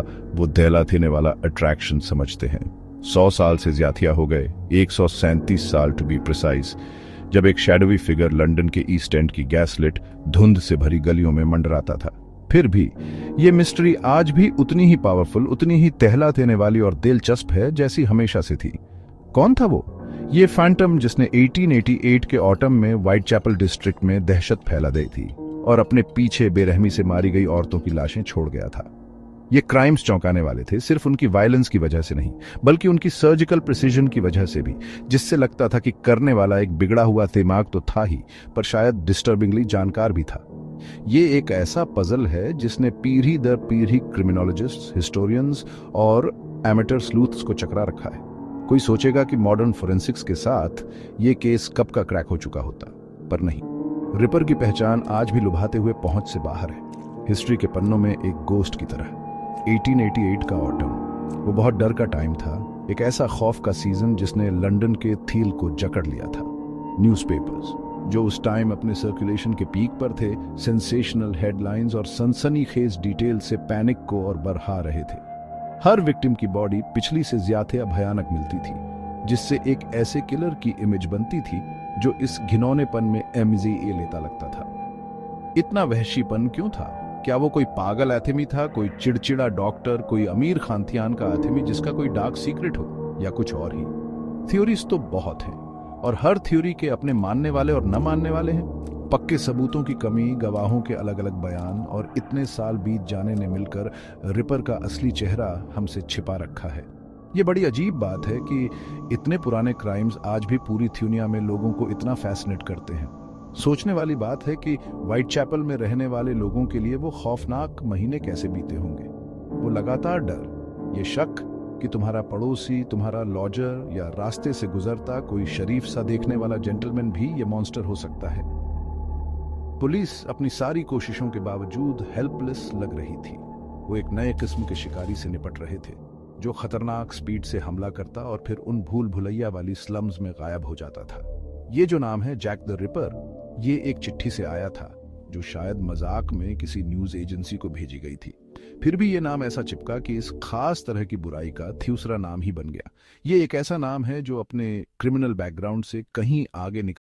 वो दहलाने वाला अट्रैक्शन समझते हैं। 100 साल से ज्यादा हो गए, 137 साल टू बी प्रिसाइज, जब एक शैडोवी फिगर लंदन के ईस्ट एंड की गैसलिट धुंध से भरी गलियों में मंडराता था। फिर भी ये मिस्ट्री आज भी उतनी ही पावरफुल, उतनी ही तहला देने वाली और दिलचस्प है जैसी हमेशा से थी। कौन था वो? ये फैंटम जिसने 1888 के ऑटम में व्हाइट चैपल डिस्ट्रिक्ट में दहशत फैला दी थी और अपने पीछे बेरहमी से मारी गई औरतों की लाशें छोड़ गया था। ये क्राइम्स चौंकाने वाले थे, सिर्फ उनकी वायलेंस की वजह से नहीं, बल्कि उनकी सर्जिकल प्रिसीजन की वजह से भी, जिससे लगता था कि करने वाला एक बिगड़ा हुआ दिमाग तो था ही, पर शायद डिस्टर्बिंगली जानकार भी था। ये एक ऐसा पजल है जिसने पीढ़ी दर पीढ़ी क्रिमिनोलॉजिस्ट्स, हिस्टोरियंस और एमेटर स्लूथ्स को चकरा रखा है। कोई सोचेगा कि मॉडर्न फोरेंसिक्स के साथ ये केस कब का क्रैक हो चुका होता, पर नहीं। रिपर की पहचान आज भी लुभाते हुए पहुंच से बाहर है, हिस्ट्री के पन्नों में एक गोस्ट की तरह। 1888 का ऑटम, वो बहुत डर का टाइम था, एक ऐसा खौफ का सीजन जिसने लंदन के थील को जकड़ लिया था। न्यूज़पेपर्स, जो उस टाइम अपने सर्कुलेशन के पीक पर थे, सेंसेशनल हेडलाइंस और सनसनीखेज डिटेल से पैनिक को और बरहा रहे थे। हर विक्टिम की बॉडी पिछली से ज्यादा भयानक मिलती थी, जिससे एक ऐसे किलर की इमेज बनती थी जो इस घिनौनेपन में MZA लेता लगता था। इतना वहशीपन क्यों था? क्या वो कोई पागल एथेमी था, कोई चिड़चिड़ा डॉक्टर, कोई अमीर खानतियान का एथेमी जिसका कोई डार्क सीक्रेट हो, या कुछ और ही? थ्योरीज तो बहुत हैं, और हर थ्योरी के अपने मानने वाले और न मानने वाले हैं। पक्के सबूतों की कमी, गवाहों के अलग अलग बयान, और इतने साल बीत जाने ने मिलकर रिपर का असली चेहरा हमसे छिपा रखा है। ये बड़ी अजीब बात है कि इतने पुराने क्राइम्स आज भी पूरी दुनिया में लोगों को इतना फैसिनेट करते हैं। सोचने वाली बात है कि व्हाइट चैपल में रहने वाले लोगों के लिए वो खौफनाक महीने कैसे बीते होंगे। वो लगातार डर, ये शक कि तुम्हारा पड़ोसी, तुम्हारा लॉजर या रास्ते से गुजरता कोई शरीफ सा देखने वाला जेंटलमैन भी ये मॉन्स्टर हो सकता है। पुलिस अपनी सारी कोशिशों के बावजूद हेल्पलेस लग रही थी। वो एक नए किस्म के शिकारी से निपट रहे थे, जो खतरनाक स्पीड से हमला करता और फिर उन भूल भुलैया वाली स्लम्स में गायब हो जाता था। ये जो नाम है जैक द रिपर, ये एक चिट्ठी से आया था जो शायद मजाक में किसी न्यूज एजेंसी को भेजी गई थी। फिर भी ये नाम ऐसा चिपका कि इस खास तरह की बुराई का दूसरा नाम ही बन गया। ये एक ऐसा नाम है जो अपने क्रिमिनल बैकग्राउंड से कहीं आगे निकल